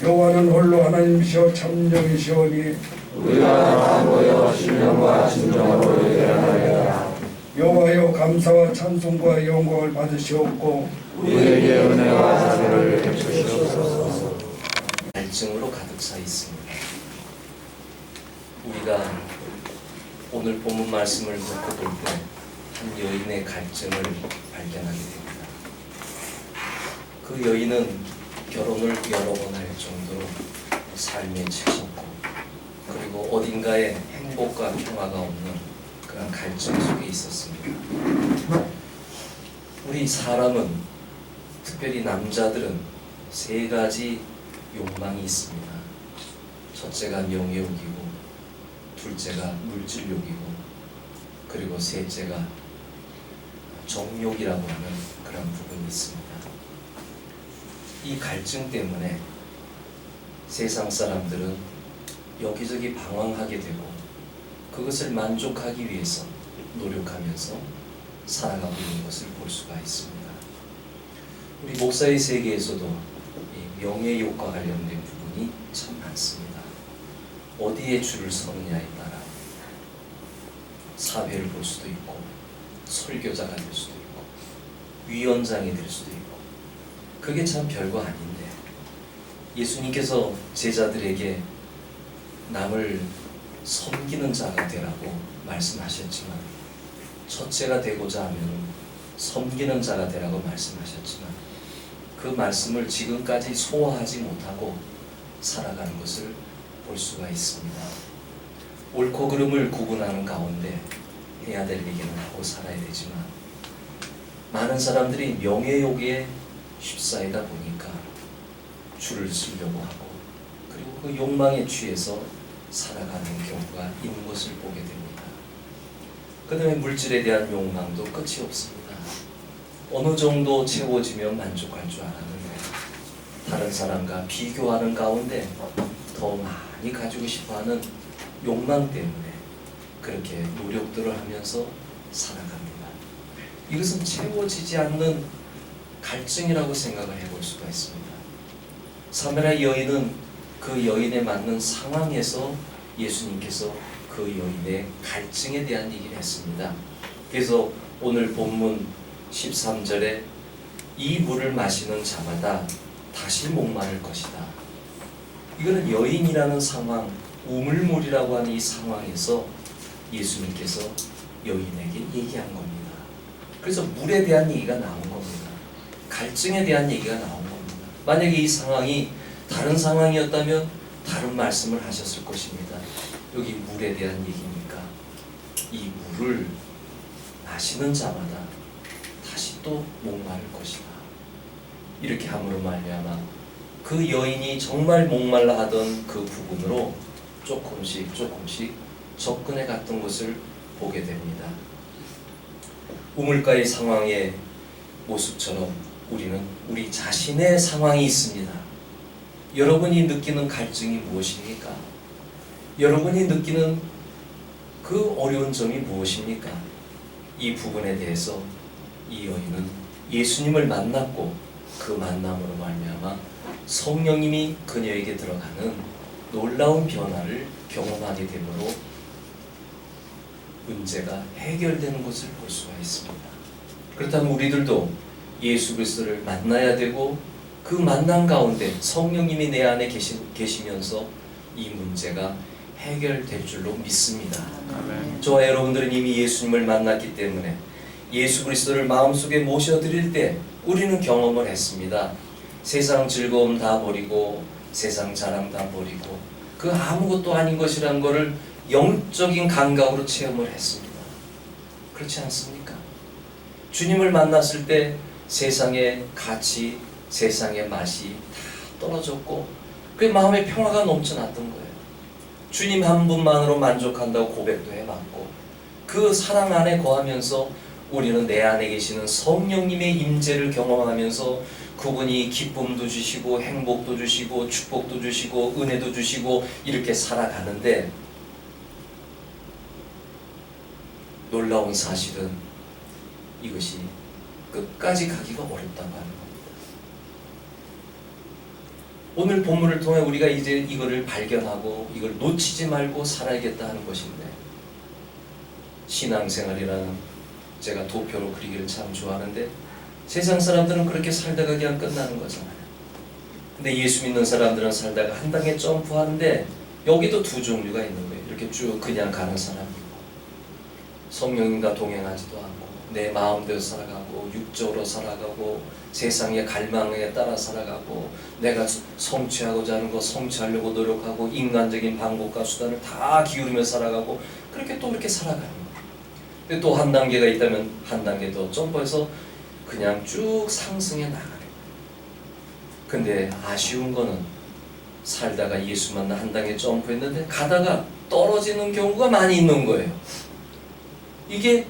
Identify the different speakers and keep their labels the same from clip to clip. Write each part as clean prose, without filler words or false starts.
Speaker 1: 여호와는 홀로 하나님이시오 참정이시오니
Speaker 2: 우리가 다 모여 신령과 진정으로 예배하나이다.
Speaker 1: 여호와여 감사와 찬송과 영광을 받으시옵고
Speaker 2: 우리에게 은혜와 자비를 베푸시옵소서.
Speaker 3: 갈증으로 가득 차 있습니다. 우리가 오늘 본문 말씀을 듣고 볼 때 한 여인의 갈증을 발견하게 됩니다. 그 여인은 결혼을 여러 번 할 정도로 삶에 지쳤고, 그리고 어딘가에 행복과 평화가 없는 그런 갈증 속에 있었습니다. 우리 사람은, 특별히 남자들은 세 가지 욕망이 있습니다. 첫째가 명예욕이고, 둘째가 물질욕이고, 그리고 셋째가 정욕이라고 하는 그런 부분이 있습니다. 이 갈증 때문에 세상 사람들은 여기저기 방황하게 되고, 그것을 만족하기 위해서 노력하면서 살아가고 있는 것을 볼 수가 있습니다. 우리 목사의 세계에서도 이 명예욕과 관련된 부분이 참 많습니다. 어디에 줄을 서느냐에 따라 사회를 볼 수도 있고, 설교자가 될 수도 있고, 위원장이 될 수도 있고, 그게 참 별거 아닌데, 예수님께서 제자들에게 남을 섬기는 자가 되라고 말씀하셨지만, 첫째가 되고자 하면 섬기는 자가 되라고 말씀하셨지만, 그 말씀을 지금까지 소화하지 못하고 살아가는 것을 볼 수가 있습니다. 옳고 그름을 구분하는 가운데 해야 될 얘기는 하고 살아야 되지만, 많은 사람들이 명예욕에 휩싸이다 보니까 줄을 서려고 하고, 그리고 그 욕망에 취해서 살아가는 경우가 있는 것을 보게 됩니다. 그 다음에 물질에 대한 욕망도 끝이 없습니다. 어느 정도 채워지면 만족할 줄 알았는데, 다른 사람과 비교하는 가운데 더 많이 가지고 싶어하는 욕망 때문에 그렇게 노력들을 하면서 살아갑니다. 이것은 채워지지 않는 갈증이라고 생각을 해볼 수가 있습니다. 사마리아 여인은 그 여인에 맞는 상황에서 예수님께서 그 여인의 갈증에 대한 얘기를 했습니다. 그래서 오늘 본문 13절에 이 물을 마시는 자마다 다시 목마를 것이다. 이거는 여인이라는 상황, 우물물이라고 하는 이 상황에서 예수님께서 여인에게 얘기한 겁니다. 그래서 물에 대한 얘기가 나온 겁니다. 갈증에 대한 얘기가 나온 겁니다. 만약에 이 상황이 다른 상황이었다면 다른 말씀을 하셨을 것입니다. 여기 물에 대한 얘기니까 이 물을 마시는 자마다 다시 또 목마를 것이다. 이렇게 함으로 말미암아 그 여인이 정말 목말라 하던 그 부분으로 조금씩 접근해 갔던 것을 보게 됩니다. 우물가의 상황의 모습처럼 우리는 우리 자신의 상황이 있습니다. 여러분이 느끼는 갈증이 무엇입니까? 여러분이 느끼는 그 어려운 점이 무엇입니까? 이 부분에 대해서 이 여인은 예수님을 만났고, 그 만남으로 말미암아 성령님이 그녀에게 들어가는 놀라운 변화를 경험하게 되므로 문제가 해결되는 것을 볼 수가 있습니다. 그렇다면 우리들도 예수 그리스도를 만나야 되고, 그 만남 가운데 성령님이 내 안에 계시면서 이 문제가 해결될 줄로 믿습니다.
Speaker 2: 아멘.
Speaker 3: 저와 여러분들은 이미 예수님을 만났기 때문에 예수 그리스도를 마음속에 모셔드릴 때 우리는 경험을 했습니다. 세상 즐거움 다 버리고 세상 자랑 다 버리고 그 아무것도 아닌 것이라는 것을 영적인 감각으로 체험을 했습니다. 그렇지 않습니까? 주님을 만났을 때 세상의 가치, 세상의 맛이 다 떨어졌고 그 마음의 평화가 넘쳐났던 거예요. 주님 한 분만으로 만족한다고 고백도 해봤고 그 사랑 안에 거하면서 우리는 내 안에 계시는 성령님의 임재를 경험하면서 그분이 기쁨도 주시고 행복도 주시고 축복도 주시고 은혜도 주시고 이렇게 살아가는데 놀라운 사실은 이것이 끝까지 가기가 어렵다고 하는 겁니다. 오늘 본문을 통해 우리가 이제 이거를 발견하고 이걸 놓치지 말고 살아야겠다 하는 것인데 신앙생활이라는 제가 도표로 그리기를 참 좋아하는데 세상 사람들은 그렇게 살다가 그냥 끝나는 거잖아요. 근데 예수 믿는 사람들은 살다가 한 단계 점프하는데 여기도 두 종류가 있는 거예요. 이렇게 쭉 그냥 가는 사람이 있고 성령님과 동행하지도 않고 내 마음대로 살아가고 육적으로 살아가고 세상의 갈망에 따라 살아가고 내가 성취하고자 하는 거 성취하려고 노력하고 인간적인 방법과 수단을 다 기울이며 살아가고 그렇게 또 그렇게 살아가는 거예요. 근데 또 한 단계가 있다면 한 단계 더 점프해서 그냥 쭉 상승해 나가는 거예요. 근데 아쉬운 거는 살다가 예수 만나 한 단계 점프했는데 가다가 떨어지는 경우가 많이 있는 거예요. 이게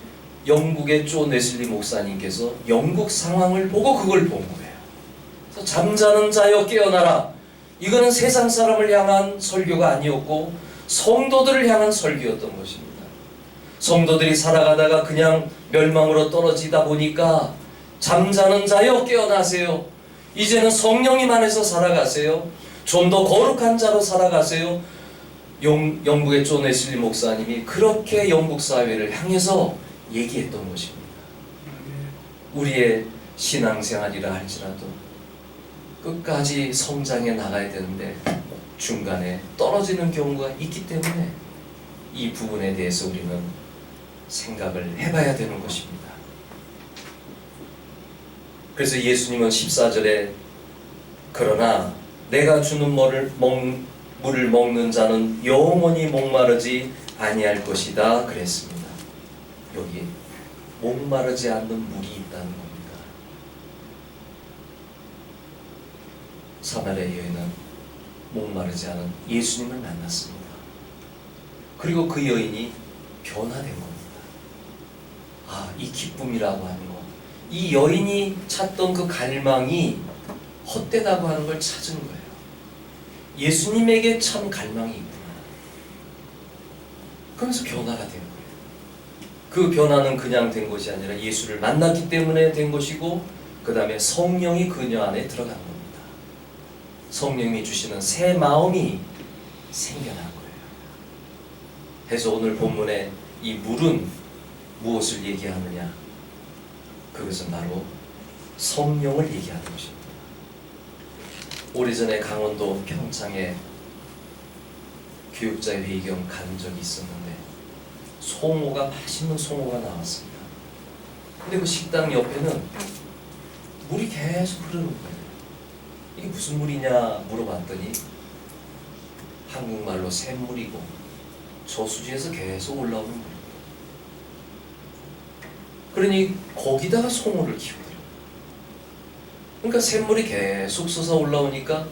Speaker 3: 영국의 존 웨슬리 목사님께서 영국 상황을 보고 그걸 본 거예요. 그래서 잠자는 자여 깨어나라. 이거는 세상 사람을 향한 설교가 아니었고 성도들을 향한 설교였던 것입니다. 성도들이 살아가다가 그냥 멸망으로 떨어지다 보니까 잠자는 자여 깨어나세요. 이제는 성령님 안에서 살아가세요. 좀 더 거룩한 자로 살아가세요. 영국의 존 웨슬리 목사님이 그렇게 영국 사회를 향해서 얘기했던 것입니다. 우리의 신앙생활이라 할지라도 끝까지 성장해 나가야 되는데 중간에 떨어지는 경우가 있기 때문에 이 부분에 대해서 우리는 생각을 해봐야 되는 것입니다. 그래서 예수님은 14절에 그러나 내가 주는 물을 먹는 자는 영원히 목마르지 아니할 것이다 그랬습니다. 여기 목마르지 않는 물이 있다는 겁니다. 사마리아 여인은 목마르지 않은 예수님을 만났습니다. 그리고 그 여인이 변화된 겁니다. 아, 이 기쁨이라고 하는 것, 이 여인이 찾던 그 갈망이 헛되다고 하는 걸 찾은 거예요. 예수님에게 참 갈망이 있구나. 그러면서 변화가 된 거예요. 그 변화는 그냥 된 것이 아니라 예수를 만났기 때문에 된 것이고 그 다음에 성령이 그녀 안에 들어간 겁니다. 성령이 주시는 새 마음이 생겨난 거예요. 그래서 오늘 본문에 이 물은 무엇을 얘기하느냐? 그것은 바로 성령을 얘기하는 것입니다. 오래전에 강원도 평창에 교육자 회의 겸 간 적이 있었는데 송어가 맛있는 송어가 나왔습니다. 근데 그 식당 옆에는 물이 계속 흐르는 거예요. 이게 무슨 물이냐 물어봤더니 한국말로 샘물이고 저수지에서 계속 올라오는 물이에요. 그러니 거기다가 송어를 키우더라고요. 그러니까 샘물이 계속 솟아 올라오니까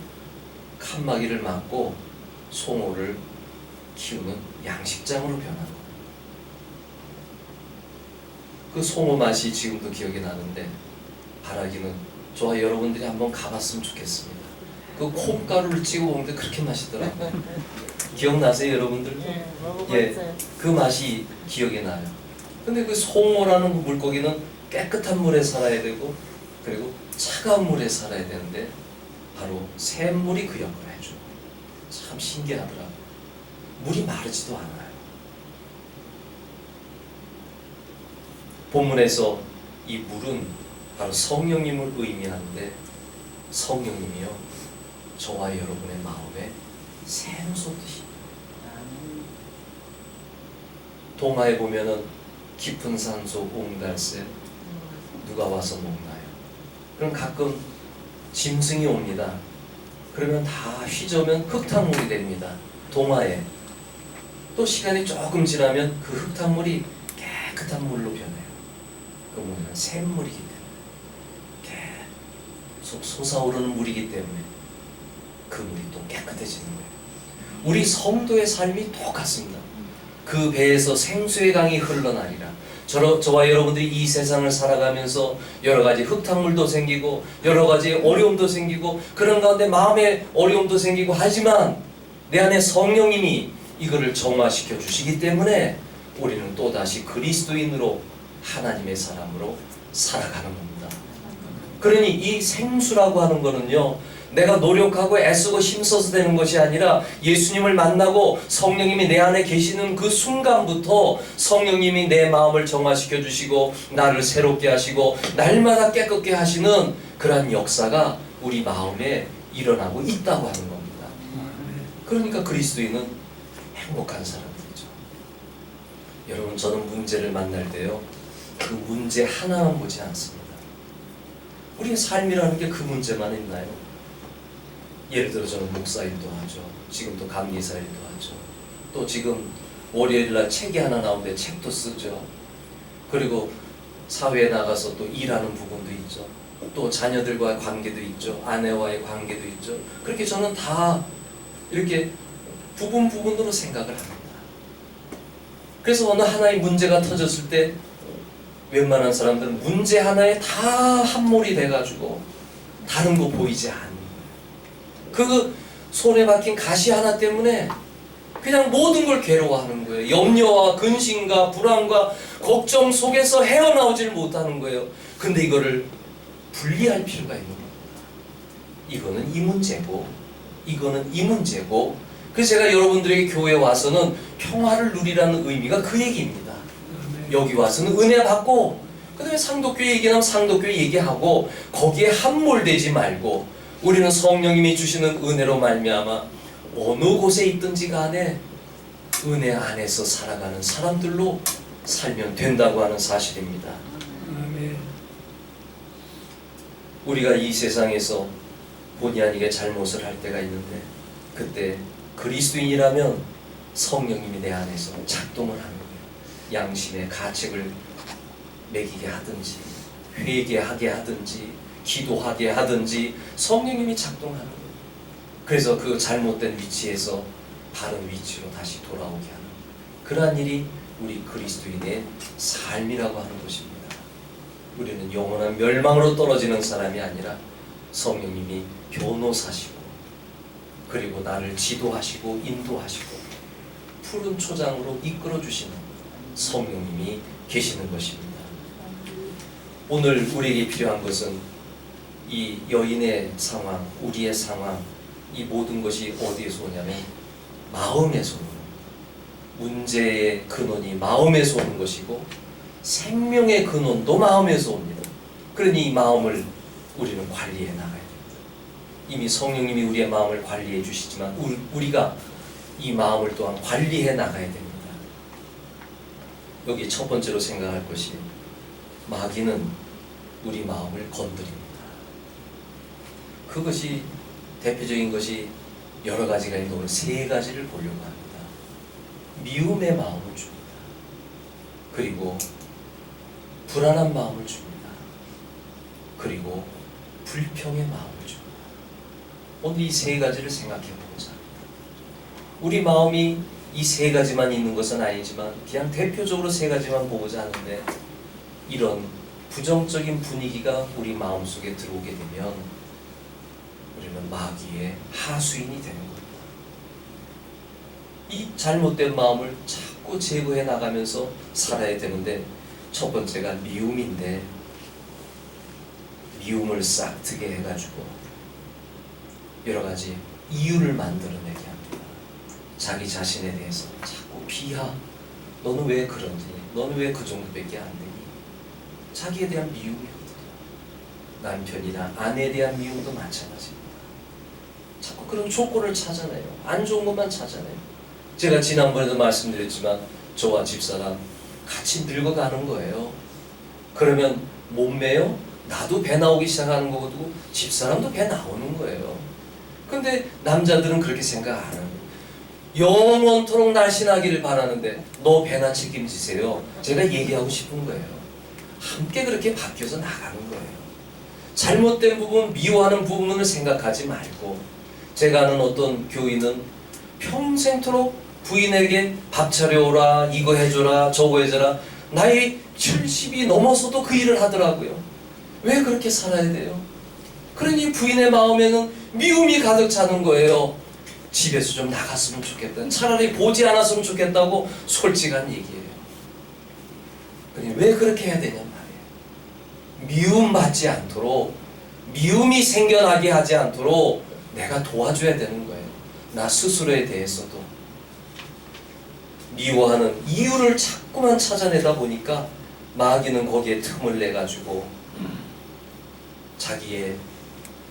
Speaker 3: 칸막이를 막고 송어를 키우는 양식장으로 변한 거예요. 그 송어 맛이 지금도 기억이 나는데 바라기는 저와 여러분들이 한번 가봤으면 좋겠습니다. 그 콩가루를 찍어 먹는데 그렇게 맛있더라고요. 기억나세요 여러분들?
Speaker 4: 네, 먹어봤어요.
Speaker 3: 예, 그 맛이 기억이 나요. 근데 그 송어라는 그 물고기는 깨끗한 물에 살아야 되고 그리고 차가운 물에 살아야 되는데 바로 샘물이 그 역할을 해줘요. 참 신기하더라고요. 물이 마르지도 않아요. 본문에서 이 물은 바로 성령님을 의미하는데 성령님이요 저와 여러분의 마음에 샘솟듯이. 동화에 보면은 깊은 산속 옹달새 누가 와서 먹나요? 그럼 가끔 짐승이 옵니다. 그러면 다 휘저으면 흙탕물이 됩니다. 동화에. 또 시간이 조금 지나면 그 흙탕물이 깨끗한 물로 변해요. 그 뭐냐면 샘물이기 때문에, 계속 솟아오르는 물이기 때문에 그 물이 또 깨끗해지는 거예요. 우리 성도의 삶이 똑같습니다. 그 배에서 생수의 강이 흘러나리라. 저와 여러분들이 이 세상을 살아가면서 여러 가지 흙탕물도 생기고 여러 가지 어려움도 생기고 그런 가운데 마음의 어려움도 생기고 하지만 내 안에 성령님이 이거를 정화시켜 주시기 때문에 우리는 또다시 그리스도인으로 하나님의 사람으로 살아가는 겁니다. 그러니 이 생수라고 하는 거는요, 내가 노력하고 애쓰고 힘써서 되는 것이 아니라 예수님을 만나고 성령님이 내 안에 계시는 그 순간부터 성령님이 내 마음을 정화시켜 주시고 나를 새롭게 하시고 날마다 깨끗게 하시는 그러한 역사가 우리 마음에 일어나고 있다고 하는 겁니다. 그러니까 그리스도인은 행복한 사람들이죠. 여러분, 저는 문제를 만날 때요, 그 문제 하나만 보지 않습니다. 우리의 삶이라는 게 그 문제만 있나요? 예를 들어 저는 목사일도 하죠. 지금도 감리사일도 하죠. 또 지금 월요일날 책이 하나 나오는데 책도 쓰죠. 그리고 사회에 나가서 또 일하는 부분도 있죠. 또 자녀들과의 관계도 있죠. 아내와의 관계도 있죠. 그렇게 저는 다 이렇게 부분으로 생각을 합니다. 그래서 어느 하나의 문제가 터졌을 때 웬만한 사람들은 문제 하나에 다 함몰이 돼가지고 다른 거 보이지 않는 거예요. 그 손에 박힌 가시 하나 때문에 그냥 모든 걸 괴로워하는 거예요. 염려와 근심과 불안과 걱정 속에서 헤어나오질 못하는 거예요. 근데 이거를 분리할 필요가 있는 겁니다. 이거는 이 문제고 이거는 이 문제고. 그래서 제가 여러분들에게 교회에 와서는 평화를 누리라는 의미가 그 얘기입니다. 여기 와서는 은혜 받고 그 다음에 상도교회 얘기하면 상도교회 얘기하고 거기에 함몰되지 말고 우리는 성령님이 주시는 은혜로 말미암아 어느 곳에 있든지 간에 은혜 안에서 살아가는 사람들로 살면 된다고 하는 사실입니다. 우리가 이 세상에서 본의 아니게 잘못을 할 때가 있는데 그때 그리스도인이라면 성령님이 내 안에서 작동을 하는 거예요. 양심의 가책을 매기게 하든지 회개하게 하든지 기도하게 하든지 성령님이 작동하는 거예요. 그래서 그 잘못된 위치에서 바른 위치로 다시 돌아오게 하는 그러한 일이 우리 그리스도인의 삶이라고 하는 것입니다. 우리는 영원한 멸망으로 떨어지는 사람이 아니라 성령님이 변호사시고 그리고 나를 지도하시고 인도하시고 푸른 초장으로 이끌어주시는 성령님이 계시는 것입니다. 오늘 우리에게 필요한 것은 이 여인의 상황, 우리의 상황, 이 모든 것이 어디에서 오냐면 마음에서 오는, 문제의 근원이 마음에서 오는 것이고 생명의 근원도 마음에서 옵니다. 그러니 이 마음을 우리는 관리해 나가야 됩니다. 이미 성령님이 우리의 마음을 관리해 주시지만 우리가 이 마음을 또한 관리해 나가야 됩니다. 여기 첫 번째로 생각할 것이 마귀는 우리 마음을 건드립니다. 그것이 대표적인 것이 여러 가지가 있는데 오늘 세 가지를 보려고 합니다. 미움의 마음을 줍니다. 그리고 불안한 마음을 줍니다. 그리고 불평의 마음을 줍니다. 오늘 이 세 가지를 생각해 보고자 합니다. 우리 마음이 이 세 가지만 있는 것은 아니지만 그냥 대표적으로 세 가지만 보고자 하는데 이런 부정적인 분위기가 우리 마음속에 들어오게 되면 우리는 마귀의 하수인이 되는 겁니다. 이 잘못된 마음을 자꾸 제거해 나가면서 살아야 되는데 첫 번째가 미움인데 미움을 싹트게 해가지고 여러 가지 이유를 만들어내게 합니다. 자기 자신에 대해서 자꾸 비하, 너는 왜 그러니? 너는 왜 그 정도밖에 안 되니? 자기에 대한 미움이거든요. 남편이나 아내에 대한 미움도 마찬가지입니다. 자꾸 자꾸 그런 조건을 찾아내요. 안 좋은 것만 찾아내요. 제가 지난번에도 말씀드렸지만 저와 집사람 같이 늙어가는 거예요. 그러면 몸매요? 나도 배 나오기 시작하는 거고 집사람도 배 나오는 거예요. 근데 남자들은 그렇게 생각 안 해요. 영원토록 날씬하기를 바라는데 너 배나 책임지세요. 제가 얘기하고 싶은 거예요. 함께 그렇게 바뀌어서 나가는 거예요. 잘못된 부분, 미워하는 부분을 생각하지 말고, 제가 아는 어떤 교인은 평생토록 부인에게 밥 차려오라, 이거 해줘라, 저거 해줘라, 나이 70이 넘어서도 그 일을 하더라고요. 왜 그렇게 살아야 돼요? 그러니 부인의 마음에는 미움이 가득 차는 거예요. 집에서 좀 나갔으면 좋겠다, 차라리 보지 않았으면 좋겠다고 솔직한 얘기예요. 그러니 왜 그렇게 해야 되냐 말이에요. 미움 받지 않도록, 미움이 생겨나게 하지 않도록 내가 도와줘야 되는 거예요. 나 스스로에 대해서도. 미워하는 이유를 자꾸만 찾아내다 보니까 마귀는 거기에 틈을 내가지고 자기의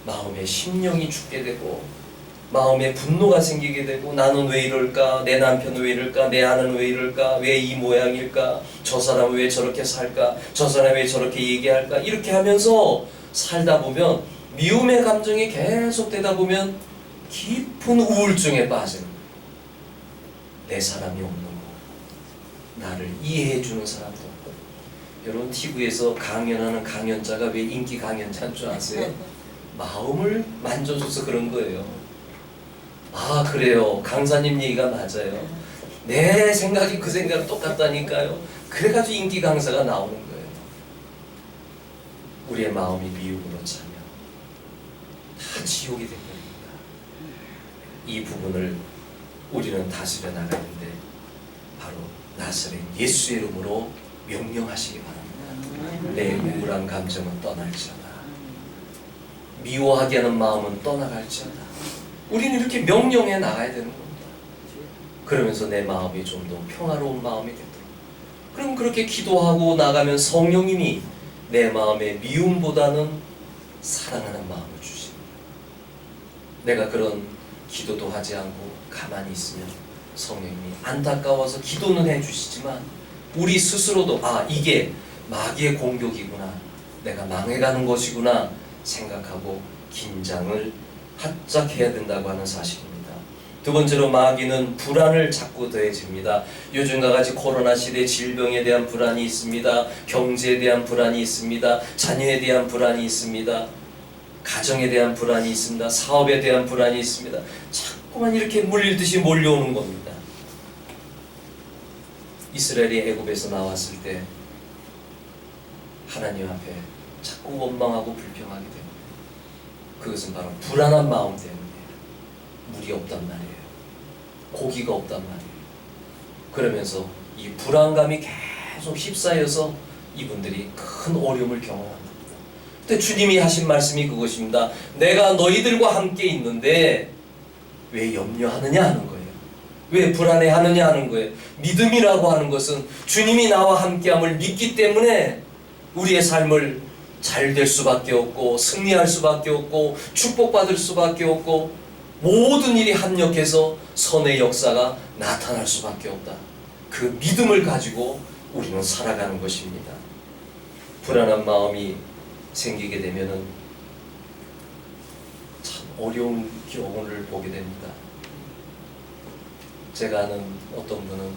Speaker 3: 마음에 심령이 죽게 되고 마음에 분노가 생기게 되고, 나는 왜 이럴까? 내 남편은 왜 이럴까? 내 아내는 왜 이럴까? 왜 이 모양일까? 저 사람은 왜 저렇게 살까? 저 사람은 왜 저렇게 얘기할까? 이렇게 하면서 살다 보면, 미움의 감정이 계속되다 보면 깊은 우울증에 빠지는 거예요. 내 사람이 없는 거, 나를 이해해주는 사람도 없고. 여러분, TV에서 강연하는 강연자가 왜 인기 강연자인 줄 아세요? 마음을 만져줘서 그런 거예요. 아, 그래요. 강사님 얘기가 맞아요. 내 생각이 그 생각이 똑같다니까요. 그래가지고 인기 강사가 나오는 거예요. 우리의 마음이 미움으로 차면 다 지옥이 된 겁니다. 이 부분을 우리는 다스려 나가는데 바로 나사렛 예수의 이름으로 명령하시기 바랍니다. 내 우울한 감정은 떠날지어다. 미워하게 하는 마음은 떠나갈지어다. 우리는 이렇게 명령해 나가야 되는 겁니다. 그러면서 내 마음이 좀 더 평화로운 마음이 되도록. 그럼 그렇게 기도하고 나가면 성령님이 내 마음에 미움보다는 사랑하는 마음을 주십니다. 내가 그런 기도도 하지 않고 가만히 있으면 성령님이 안타까워서 기도는 해주시지만 우리 스스로도 이게 마귀의 공격이구나, 내가 망해가는 것이구나 생각하고 긴장을 바짝 해야 된다고 하는 사실입니다. 두 번째로 마귀는 불안을 자꾸 더해집니다. 요즘과 같이 코로나 시대 질병에 대한 불안이 있습니다. 경제에 대한 불안이 있습니다. 자녀에 대한 불안이 있습니다. 가정에 대한 불안이 있습니다. 사업에 대한 불안이 있습니다. 자꾸만 이렇게 물리듯이 몰려오는 겁니다. 이스라엘이 애굽에서 나왔을 때 하나님 앞에 자꾸 원망하고 불평하게 됩니다. 그것은 바로 불안한 마음 때문에. 물이 없단 말이에요. 고기가 없단 말이에요. 그러면서 이 불안감이 계속 휩싸여서 이분들이 큰 어려움을 경험합니다. 근데 주님이 하신 말씀이 그것입니다. 내가 너희들과 함께 있는데 왜 염려하느냐 하는 거예요. 왜 불안해하느냐 하는 거예요. 믿음이라고 하는 것은 주님이 나와 함께함을 믿기 때문에 우리의 삶을 잘 될 수밖에 없고, 승리할 수밖에 없고, 축복받을 수밖에 없고, 모든 일이 합력해서 선의 역사가 나타날 수밖에 없다. 그 믿음을 가지고 우리는 살아가는 것입니다. 불안한 마음이 생기게 되면은 참 어려운 경우를 보게 됩니다. 제가 아는 어떤 분은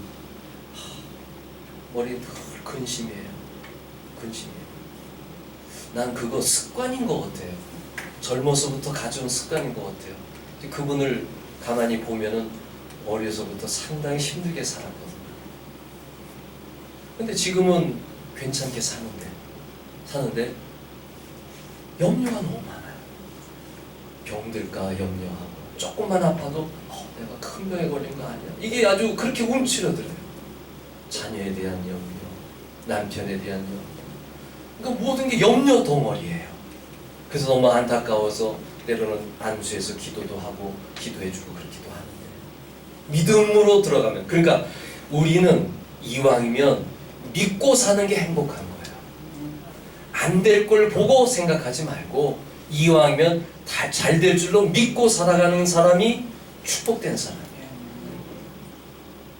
Speaker 3: 머리에 늘 근심이에요. 근심이에요. 난 그거 습관인 것 같아요. 젊어서부터 가져온 습관인 것 같아요. 그분을 가만히 보면은 어려서부터 상당히 힘들게 살았거든요. 근데 지금은 괜찮게 사는데 염려가 너무 많아요. 병들까 염려하고, 조금만 아파도 내가 큰 병에 걸린 거 아니야, 이게 아주 그렇게 움츠러들어요. 자녀에 대한 염려, 남편에 대한 염려, 그러니까 모든 게 염려 덩어리예요. 그래서 너무 안타까워서 때로는 안수해서 기도도 하고 기도해주고 그렇기도 하는데, 믿음으로 들어가면, 그러니까 우리는 이왕이면 믿고 사는 게 행복한 거예요. 안 될 걸 보고 생각하지 말고 이왕이면 다 잘 될 줄로 믿고 살아가는 사람이 축복된 사람이에요.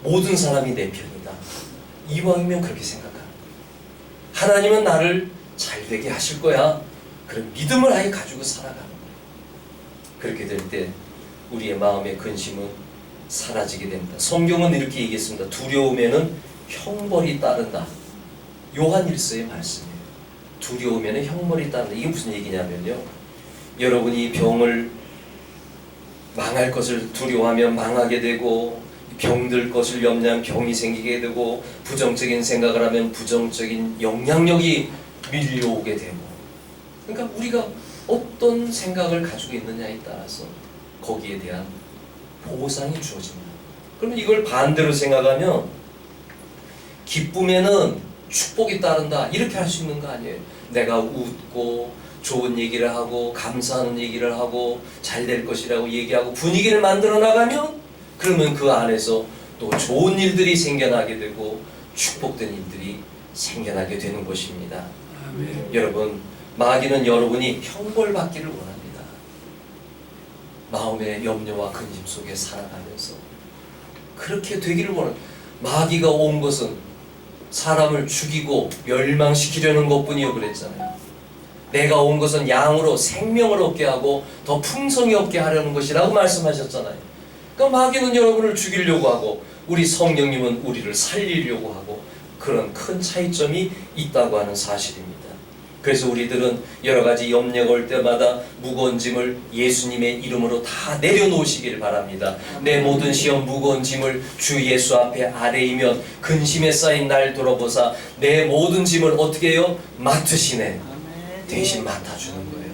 Speaker 3: 모든 사람이 내 편이다. 이왕이면 그렇게 생각하는 거예요. 하나님은 나를 잘 되게 하실 거야. 그런 믿음을 아예 가지고 살아가는 거예요. 그렇게 될 때 우리의 마음의 근심은 사라지게 됩니다. 성경은 이렇게 얘기했습니다. 두려움에는 형벌이 따른다. 요한 1서의 말씀이에요. 두려움에는 형벌이 따른다. 이게 무슨 얘기냐면요, 여러분이 병을 망할 것을 두려워하면 망하게 되고, 병들 것을 염려하면 병이 생기게 되고, 부정적인 생각을 하면 부정적인 영향력이 밀려오게 되고, 그러니까 우리가 어떤 생각을 가지고 있느냐에 따라서 거기에 대한 보상이 주어집니다. 그러면 이걸 반대로 생각하면 기쁨에는 축복이 따른다, 이렇게 할 수 있는 거 아니에요. 내가 웃고 좋은 얘기를 하고 감사하는 얘기를 하고 잘 될 것이라고 얘기하고 분위기를 만들어 나가면, 그러면 그 안에서 또 좋은 일들이 생겨나게 되고 축복된 일들이 생겨나게 되는 것입니다. 여러분, 마귀는 여러분이 형벌받기를 원합니다. 마음의 염려와 근심 속에 살아가면서 그렇게 되기를 원합니다. 마귀가 온 것은 사람을 죽이고 멸망시키려는 것뿐이요 그랬잖아요. 내가 온 것은 양으로 생명을 얻게 하고 더 풍성히 얻게 하려는 것이라고 말씀하셨잖아요. 그러니까 마귀는 여러분을 죽이려고 하고 우리 성령님은 우리를 살리려고 하고, 그런 큰 차이점이 있다고 하는 사실입니다. 그래서 우리들은 여러 가지 염려가 올 때마다 무거운 짐을 예수님의 이름으로 다 내려놓으시기를 바랍니다. 내 모든 시험 무거운 짐을 주 예수 앞에 아뢰이면 근심에 쌓인 날 돌아보사 내 모든 짐을 어떻게 해요? 맡으시네. 대신 맡아주는 거예요.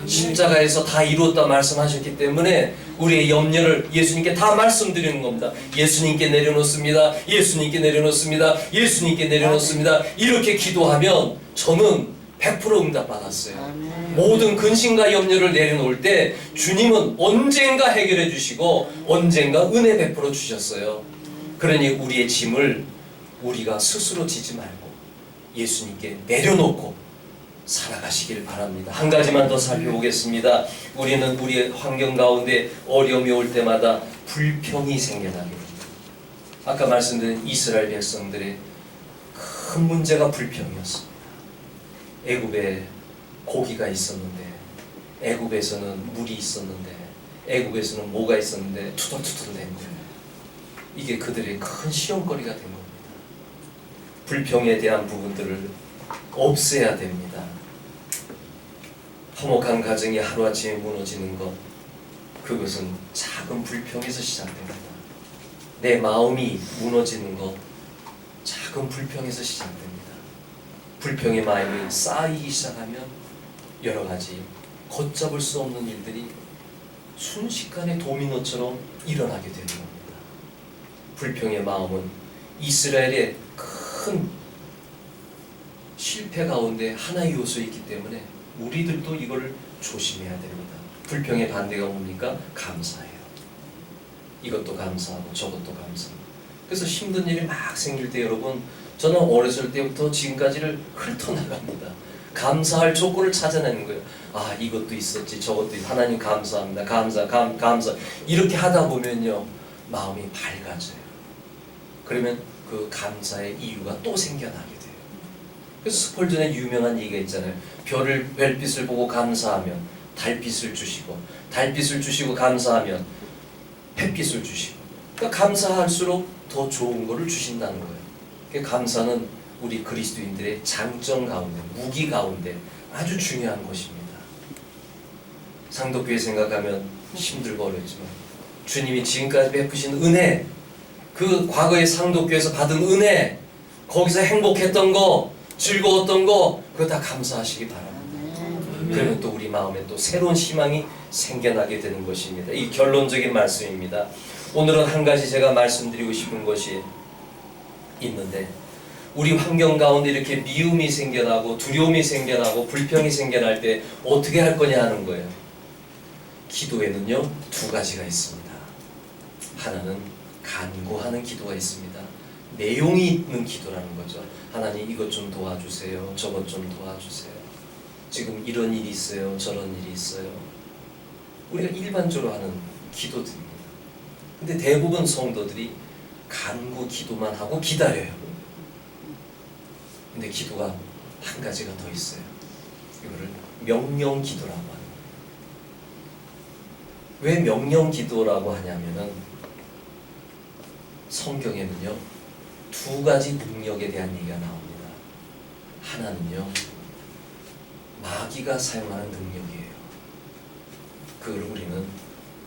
Speaker 3: 십자가에서 다 이루었다 말씀하셨기 때문에 우리의 염려를 예수님께 다 말씀드리는 겁니다. 예수님께 내려놓습니다. 예수님께 내려놓습니다. 예수님께 내려놓습니다. 이렇게 기도하면 저는 100% 응답받았어요. 모든 근심과 염려를 내려놓을 때 주님은 언젠가 해결해 주시고 언젠가 은혜 베풀어 주셨어요. 그러니 우리의 짐을 우리가 스스로 지지 말고 예수님께 내려놓고 살아가시길 바랍니다. 한 가지만 더 살펴보겠습니다. 우리는 우리의 환경 가운데 어려움이 올 때마다 불평이 생겨나게 됩니다. 아까 말씀드린 이스라엘 백성들의 큰 문제가 불평이었습니다. 애굽에 고기가 있었는데, 애굽에서는 물이 있었는데, 애굽에서는 뭐가 있었는데 투덜투덜 된 거예요. 이게 그들의 큰 시험거리가 된 겁니다. 불평에 대한 부분들을 없애야 됩니다. 화목한 가정이 하루아침에 무너지는 것, 그것은 작은 불평에서 시작됩니다. 내 마음이 무너지는 것, 작은 불평에서 시작됩니다. 불평의 마음이 쌓이기 시작하면 여러 가지 걷잡을 수 없는 일들이 순식간에 도미노처럼 일어나게 되는 겁니다. 불평의 마음은 이스라엘의 큰 실패 가운데 하나의 요소이기 때문에 우리들도 이걸 조심해야 됩니다. 불평의 반대가 뭡니까? 감사해요. 이것도 감사하고 저것도 감사하고. 그래서 힘든 일이 막 생길 때 여러분, 저는 어렸을 때부터 지금까지를 훑어나갑니다. 감사할 조건을 찾아내는 거예요. 아, 이것도 있었지, 저것도 있... 하나님 감사합니다. 감사. 이렇게 하다 보면요, 마음이 밝아져요. 그러면 그 감사의 이유가 또 생겨나게 돼요. 그래서 스폴전의 유명한 얘기가 있잖아요. 별빛을 보고 감사하면 달빛을 주시고, 달빛을 주시고 감사하면 햇빛을 주시고, 그러니까 감사할수록 더 좋은 거를 주신다는 거예요. 감사는 우리 그리스도인들의 장점 가운데, 무기 가운데 아주 중요한 것입니다. 상도교회 생각하면 힘들고 어렵지만 주님이 지금까지 베푸신 은혜, 그 과거의 상도교회에서 받은 은혜, 거기서 행복했던 거, 즐거웠던 거, 그거 다 감사하시기 바랍니다. 그러면 또 우리 마음에 또 새로운 희망이 생겨나게 되는 것입니다. 이 결론적인 말씀입니다. 오늘은 한 가지 제가 말씀드리고 싶은 것이 있는데, 우리 환경 가운데 이렇게 미움이 생겨나고 두려움이 생겨나고 불평이 생겨날 때 어떻게 할 거냐 하는 거예요. 기도에는요, 두 가지가 있습니다. 하나는 간구하는 기도가 있습니다. 내용이 있는 기도라는 거죠. 하나님 이것 좀 도와주세요. 저것 좀 도와주세요. 지금 이런 일이 있어요, 저런 일이 있어요. 우리가 일반적으로 하는 기도들입니다. 근데 대부분 성도들이 간구 기도만 하고 기다려요. 근데 기도가 한 가지가 더 있어요. 이거를 명령 기도라고 합니다. 왜 명령 기도라고 하냐면은 성경에는요 두 가지 능력에 대한 얘기가 나옵니다. 하나는요 마귀가 사용하는 능력이에요. 그걸 우리는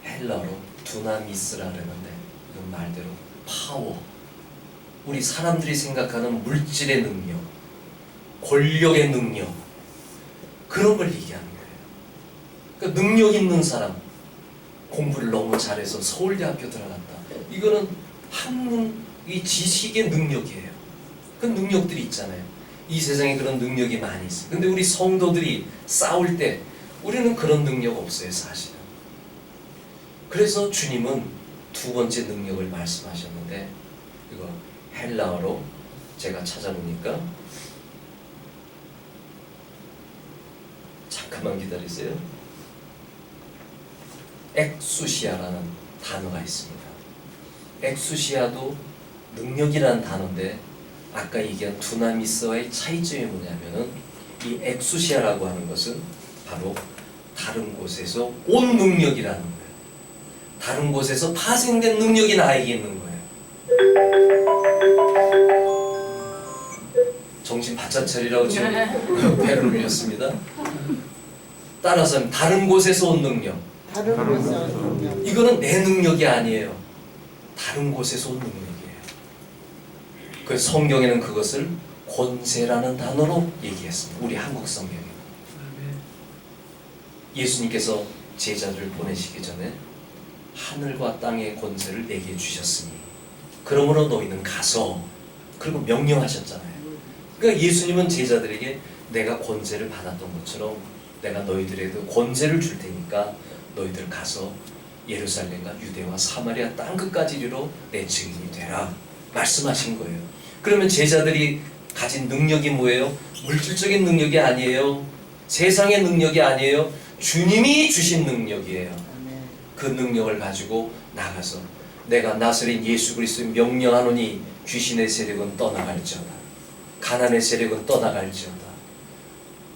Speaker 3: 헬라어로 두나미스라 그러는데 이건 말대로 파워, 우리 사람들이 생각하는 물질의 능력, 권력의 능력, 그런 걸 얘기하는 거예요. 그러니까 능력 있는 사람, 공부를 너무 잘해서 서울대학교 들어갔다, 이거는 학문이 지식의 능력이에요. 그 능력들이 있잖아요. 이 세상에 그런 능력이 많이 있어요. 근데 우리 성도들이 싸울 때 우리는 그런 능력 없어요, 사실은. 그래서 주님은 두 번째 능력을 말씀하셨는데, 이거 헬라어로 제가 찾아보니까, 잠깐만 기다리세요. 엑수시아라는 단어가 있습니다. 엑수시아도 능력이라는 단어인데, 아까 얘기한 두나미스와의 차이점이 뭐냐면은 이 엑수시아라고 하는 것은 바로 다른 곳에서 온 능력이라는 거예요. 다른 곳에서 파생된 능력이 나에게 있는 거예요. 정신 바짝 차리라고 지금 배를 올렸습니다. 따라서 다른 곳에서 온 능력.
Speaker 4: 다른 곳에서 온 능력.
Speaker 3: 이거는 내 능력이 아니에요. 다른 곳에서 온 능력이에요. 그 성경에는 그것을 권세라는 단어로 얘기했습니다. 우리 한국 성경에. 예수님께서 제자들을 보내시기 전에 하늘과 땅의 권세를 내게 주셨으니 그러므로 너희는 가서, 그리고 명령하셨잖아요. 그러니까 예수님은 제자들에게 내가 권세를 받았던 것처럼 내가 너희들에게 권세를 줄 테니까 너희들 가서 예루살렘과 유대와 사마리아 땅끝까지 이르러 내 증인이 되라 말씀하신 거예요. 그러면 제자들이 가진 능력이 뭐예요? 물질적인 능력이 아니에요. 세상의 능력이 아니에요. 주님이 주신 능력이에요. 그 능력을 가지고 나가서 내가 나사렛 예수 그리스도의 명령하노니 귀신의 세력은 떠나갈지어다, 가난의 세력은 떠나갈지어다,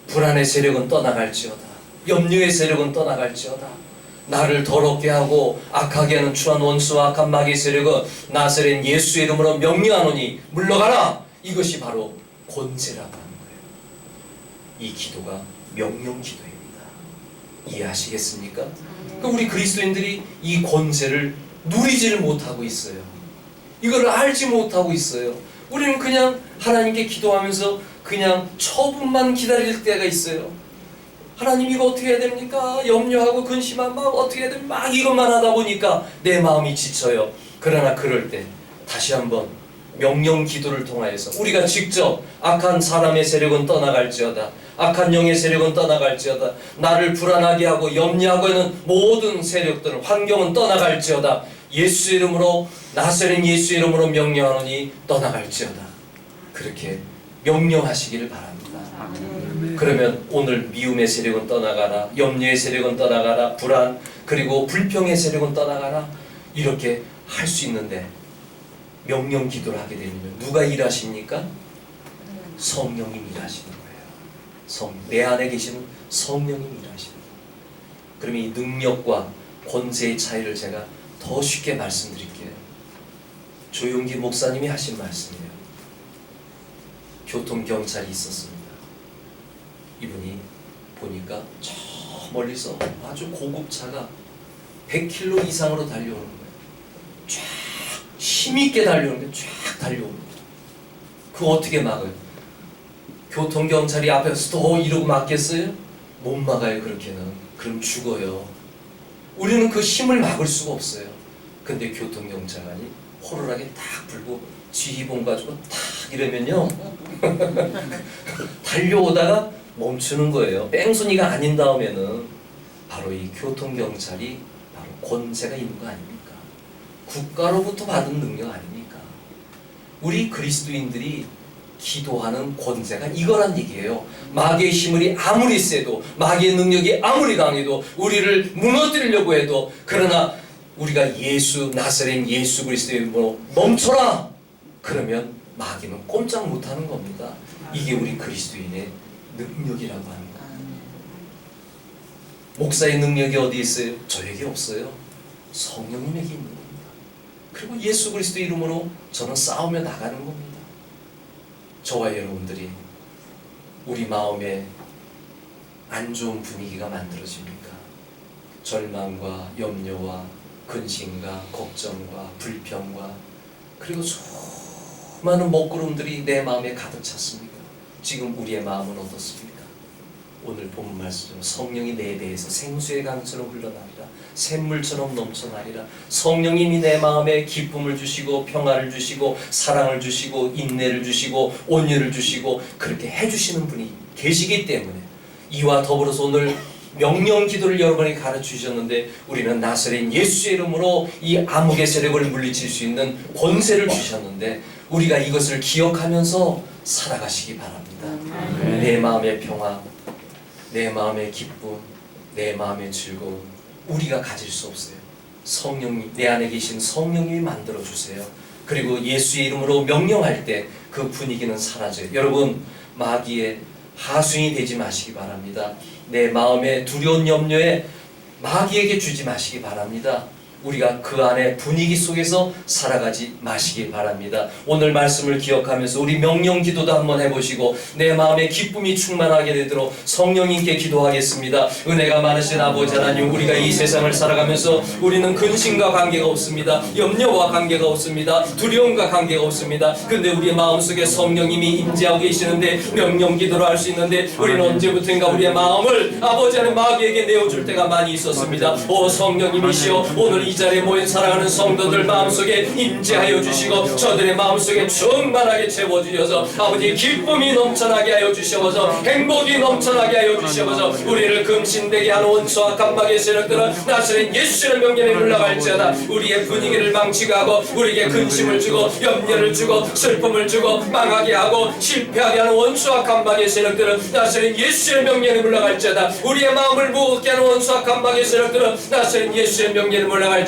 Speaker 3: 불안의 세력은 떠나갈지어다, 염려의 세력은 떠나갈지어다, 나를 더럽게 하고 악하게 하는 추한 원수와 악한 마귀의 세력은 나사렛 예수의 이름으로 명령하노니 물러가라. 이것이 바로 권세라고 하는 거예요. 이 기도가 명령 기도입니다. 이해하시겠습니까? 그러니까 우리 그리스도인들이 이 권세를 누리지를 못하고 있어요. 이거를 알지 못하고 있어요. 우리는 그냥 하나님께 기도하면서 그냥 처분만 기다릴 때가 있어요. 하나님 이거 어떻게 해야 됩니까? 염려하고 근심하고 막 어떻게 해야 됩니까? 막 이것만 하다 보니까 내 마음이 지쳐요. 그러나 그럴 때 다시 한번 명령 기도를 통하여서 우리가 직접 악한 사람의 세력은 떠나갈지어다, 악한 영의 세력은 떠나갈지어다, 나를 불안하게 하고 염려하고 있는 모든 세력들, 환경은 떠나갈지어다, 예수 이름으로, 나사렛 예수 이름으로 명령하노니 떠나갈지어다. 그렇게 명령하시기를 바랍니다. 그러면 오늘 미움의 세력은 떠나가라, 염려의 세력은 떠나가라, 불안 그리고 불평의 세력은 떠나가라, 이렇게 할 수 있는데, 명령 기도를 하게 되면 누가 일하십니까? 성령님 일하시는 거예요. 내 안에 계시는 성령님 일하시는 거예요. 그러면 이 능력과 권세의 차이를 제가 더 쉽게 말씀드릴게요. 조용기 목사님이 하신 말씀이에요. 교통경찰이 있었습니다. 이분이 보니까 저 멀리서 아주 고급차가 100km 이상으로 달려오는 거예요. 쫙 힘있게 달려오는 거예요. 쫙 달려옵니다. 그거 어떻게 막아요? 교통경찰이 앞에서 더 이러고 막겠어요? 못 막아요. 그렇게는. 그럼 죽어요. 우리는 그 힘을 막을 수가 없어요. 근데 교통경찰관이 호루라기 딱 불고 지휘봉 가지고 탁 이러면요 달려오다가 멈추는 거예요. 뺑소니가 아닌 다음에는. 바로 이 교통경찰이 바로 권세가 있는 거 아닙니까? 국가로부터 받은 능력 아닙니까? 우리 그리스도인들이 기도하는 권세가 이거란 얘기예요. 마귀의 힘이 아무리 세도, 마귀의 능력이 아무리 강해도, 우리를 무너뜨리려고 해도, 그러나 우리가 예수, 나사렛 예수 그리스도의 이름으로 멈춰라! 그러면 마귀는 꼼짝 못하는 겁니다. 이게 우리 그리스도인의 능력이라고 하는 거예요. 목사의 능력이 어디 있어요? 저에게 없어요. 성령님에게 있는 겁니다. 그리고 예수 그리스도 이름으로 저는 싸우며 나가는 겁니다. 저와 여러분들이 우리 마음에 안 좋은 분위기가 만들어집니까? 절망과 염려와 근심과 걱정과 불평과 그리고 수많은 먹구름들이 내 마음에 가득 찼습니까? 지금 우리의 마음은 어떻습니까? 오늘 본 말씀처럼 성령이 내 배에서 생수의 강처럼 흘러나리라, 샘물처럼 넘쳐나리라. 성령님이 내 마음에 기쁨을 주시고 평화를 주시고 사랑을 주시고 인내를 주시고 온유를 주시고 그렇게 해주시는 분이 계시기 때문에, 이와 더불어서 오늘 명령 기도를 여러분이 가르치셨는데, 우리는 나사렛 예수의 이름으로 이 암흑의 세력을 물리칠 수 있는 권세를 주셨는데, 우리가 이것을 기억하면서 살아가시기 바랍니다. 내 마음의 평화, 내 마음의 기쁨, 내 마음의 즐거움, 우리가 가질 수 없어요. 성령님, 내 안에 계신 성령님이 만들어 주세요. 그리고 예수의 이름으로 명령할 때 그 분위기는 사라져요. 여러분, 마귀의 하수인이 되지 마시기 바랍니다. 내 마음의 두려운 염려에 마귀에게 주지 마시기 바랍니다. 우리가 그 안에 분위기 속에서 살아가지 마시기 바랍니다. 오늘 말씀을 기억하면서 우리 명령 기도도 한번 해보시고 내 마음에 기쁨이 충만하게 되도록 성령님께 기도하겠습니다. 은혜가 많으신 아버지 하나님, 우리가 이 세상을 살아가면서 우리는 근심과 관계가 없습니다. 염려와 관계가 없습니다. 두려움과 관계가 없습니다. 근데 우리의 마음속에 성령님이 임재하고 계시는데 명령 기도를 할 수 있는데, 우리는 언제부턴가 우리의 마음을 아버지 하나님 마귀에게 내어줄 때가 많이 있었습니다. 오 성령님이시여, 오늘 이 자리에 모인 사랑하는 성도들 마음속에 임재하여 주시고 저들의 마음속에 충만하게 채워주셔서 아버지 기쁨이 넘쳐나게 하여 주시옵소서, 행복이 넘쳐나게 하여 주시옵소서. 우리를 금신되게 하는 원수와 깜박의 세력들은 나사렛 예수의 명령에 올라갈지어다. 우리의 분위기를 망치게 하고 우리에게 근심을 주고 염려를 주고 슬픔을 주고 망하게 하고 실패하게 하는 원수와 깜박의 세력들은 나사렛 예수의 명령에 올라갈지어다. 우리의 마음을 무겁게 하는 원수와 깜박의 세력들은 나사렛 예수의 명령에 올라갈지어다.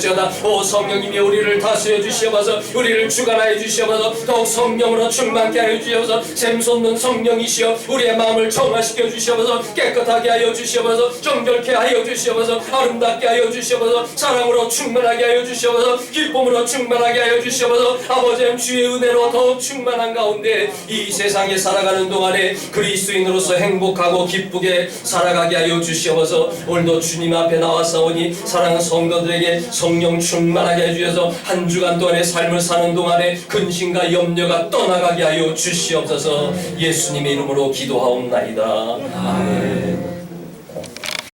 Speaker 3: 오 성령님이 우리를 다스려 주시옵소서, 우리를 주관하여 주시옵소서, 더욱 성령으로 충만케 하여 주시옵소서. 샘솟는 성령이시여, 우리의 마음을 정화시켜 주시옵소서, 깨끗하게 하여 주시옵소서, 정결케 하여 주시옵소서, 아름답게 하여 주시옵소서, 사랑으로 충만하게 하여 주시옵소서, 기쁨으로 충만하게 하여 주시옵소서. 아버지 주의 은혜로 더욱 충만한 가운데 이 세상에 살아가는 동안에 그리스도인으로서 행복하고 기쁘게 살아가게 하여 주시옵소서. 오늘도 주님 앞에 나와사오니 사랑하는 성도들에게 성령 충만하게 해주셔서 한 주간 동안의 삶을 사는 동안에 근심과 염려가 떠나가게 하여 주시옵소서. 예수님의 이름으로 기도하옵나이다. 아멘.